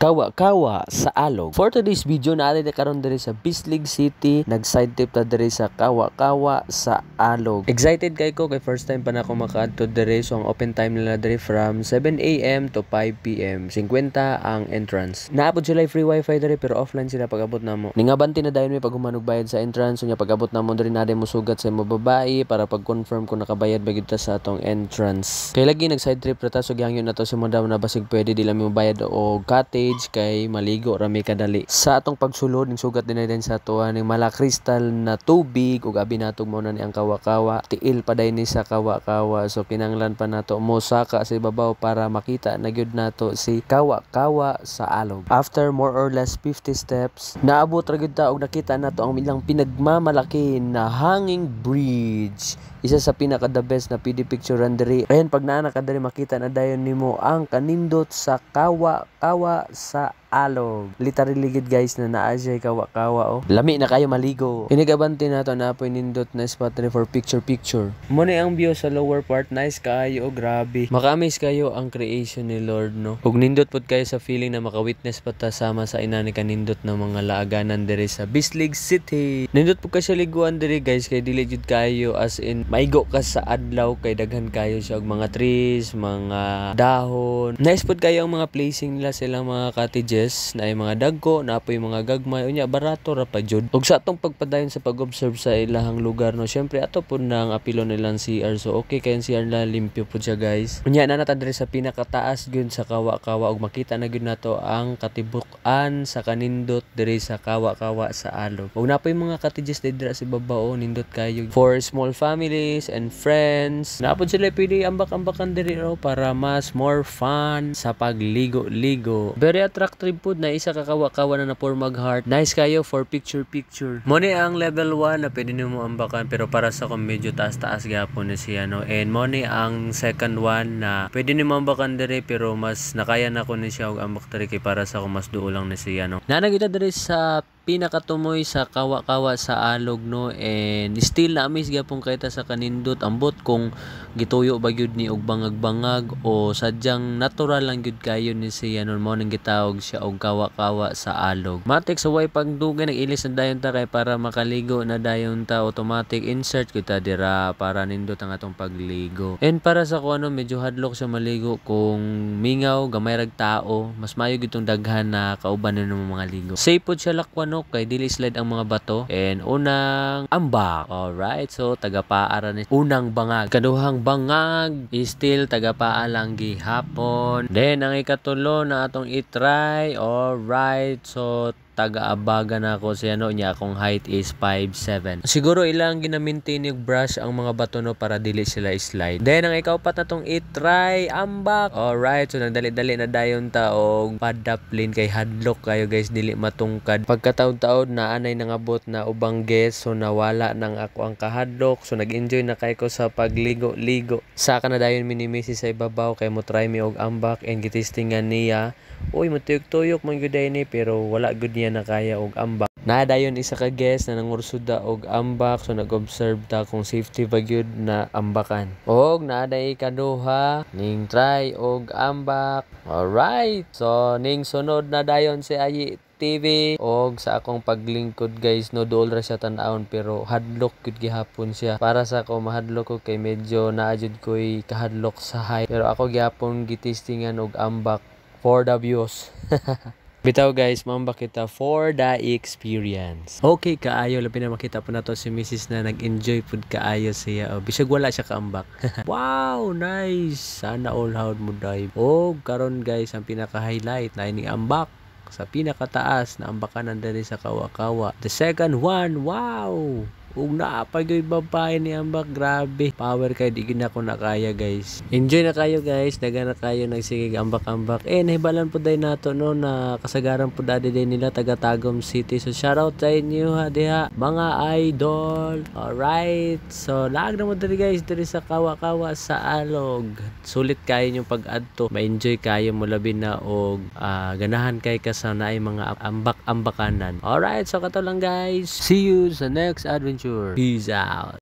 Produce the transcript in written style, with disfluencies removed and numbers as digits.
kawa-kawa sa alog. For today's video natin karon diri sa Bislig City, nag-side trip ta diri sa kawa-kawa sa alog. Excited kay ko kay first time pa na ako makaadto diri, so ang open time nila diri from 7 AM to 5 PM. 50 ang entrance. Naabot sila free wifi diri pero offline sila pag-abot namo. Ningabanti na dayon may pag humanog bayad sa entrance, so nya pag-abot namo diri na mo sugat sa mo babae para pag-confirm kung nakabayad ba gyud ta sa atong entrance. Kay lagi nag-side trip ra ta, so gihangyo na to si madam na basig pwede dila mi bayad o cottage kay maligo rami kadali. Sa atong pagsulod ning sugat din sa tuwa ning mala kristal na tubig ug abi natog mo na ni ang kawa-kawa. Tiil pa day ni sa kawa-kawa, so kinanglan pa nato mo saka sa ibabaw para makita na gyud nato si kawa-kawa sa alog. After more or less 50 steps, naabot ra gyud ta og nakita nato ang ilang pinagmamalaki na hanging bridge. Isa sa pinaka the best na PD picturean diri. Ayan, pag naa ka diri makita na dayon nimo ang kanindot sa kawa-kawa sa alog. Literally gid guys na naa siya kawa-kawa oh. Lami na kayo maligo. Inigabanti nato na po nindot na spot rin for picture. Mo ni ang view sa lower part, nice kayo, oh, grabe. Makamis kayo ang creation ni Lord no. Ug nindot pud kayo sa feeling na maka-witness pa ta sama sa ina ni kanindot na mga laaganan diri sa Bislig City. Nindot pud ka siya liguan diri guys kay dili jud kayo as in maigo ka sa adlaw kay daghan kayo siya og mga trees, mga dahon. Nice pud kayo ang mga placing nila silang mga cottages na ay mga dagko, na apoy mga gagmay unya barato ra pa jud. Ug sa atong pagpadayon sa pag-observe sa ilahang lugar no, syempre ato pud nang apilo nilang CR, so okay kay ang CR na limpyo pud siya guys. Unya na nata diri sa pinakataas gyud sa kawa-kawa ug makita na gyud nato ang katibuk-an sa kanindot diri sa kawa-kawa sa alog. Ug napoy mga cottages diri sa babaw nindot kayo for small families and friends. Napod sila pwede ambak-ambakan diri raw para mas more fun sa pagligo-ligo. Very attractive food na isa kakawa-kawa na for mag-heart. Nice kayo for picture. Mo ni ang level 1 na pwede nimo ambakan pero para sa ko medyo taas-taas gyapon ni siya no. And mo ni ang second one na pwede nimo ambakan diri pero mas nakaya na ko ni siya og ambak diri kay para sa ko mas duol lang ni siya no. Nanagita diri sa pinakatumoy sa kawa-kawa sa alog no, and still na-amaze gyapon kita sa kanindot ambot kung gituyo ba gyud ni og bangag-bangag o sadyang natural lang gyud kayo ni siya no, mo nang gitawag siya og kawa-kawa sa alog. Matik sa way pagdugay nag-ilis na dayon ta kay para makaligo na dayon ta, automatic insert kita dira para nindot ang atong pagligo. And para sa ko ano, medyo hadlok siya maligo kung mingaw gamay rag tao, mas mayo gyud tong daghan na kauban nimo mga ligo. Safe pod siya lakwan kay dili slide ang mga bato. And unang ambak. Alright, so tagapaa ni unang bangag. Kaduhang bangag still tagapaa lang gihapon. Then ang ikatulo na atong i-try. Alright, so taga-abaga na ako siya no, niya akong height is 5'7". Siguro ilang ginamintain yung brush ang mga bato no para dili sila slide. Then ang ikaupat na tong i-try ambak. Alright, so nagdali-dali na dayon ta og padaplin kay hadlok kayo guys, dili matungkad. Pagkataod-taod na anay nangabot na ubang guest, so nawala nang ako ang kahadlok, so nag-enjoy na kay ko sa pagligo-ligo. Saka na dayon minimisi sa ibabaw kay mo try mi og ambak and gitistingan niya. Uy, matuyok-tuyok man gyud ni pero wala gud niya na kaya og ambak. Nadayon isa ka guest na nangursuda og ambak, so nag-observe ta kung safety ba gyud na ambakan. Og naaday ikaduha ning try og ambak. Alright, so ning sunod na dayon si Ayi TV og sa akong paglingkod guys no, duol ra siya tan-awon pero hadlok gud gihapon siya. Para sa ako mahadlok ko kay medyo naajud ko'y kahadlok sa height, pero ako gihapon gitistingan og ambak for the views. Bitaw guys, mamba kita for the experience. Okay, kaayo labi na makita po nato si Mrs. na nag-enjoy pud kaayo siya. Bisag wala siya kaambak. Wow, nice. Sana all howd mo dive. Oh, karon guys, ang pinaka-highlight na ini ambak sa pinakataas na ambakan diri sa kawa-kawa. The second one, wow. Ug naapay gyud babae ni ambak, grabe. Power kay di gid ako nakaya guys. Enjoy na kayo guys, daga na kayo nagsigig ambak-ambak. Nahibalan po day nato no na kasagaran po dadi din nila taga Tagum City. So shout out sa inyo ha diha mga idol. Alright, so laag na mo diri guys diri sa kawa-kawa sa alog. Sulit kayo yung pag-adto, ma-enjoy kayo mo labi na og ganahan kay ka sa naay mga ambak-ambakanan. Alright, so kato lang guys. See you sa next adventure. Peace out.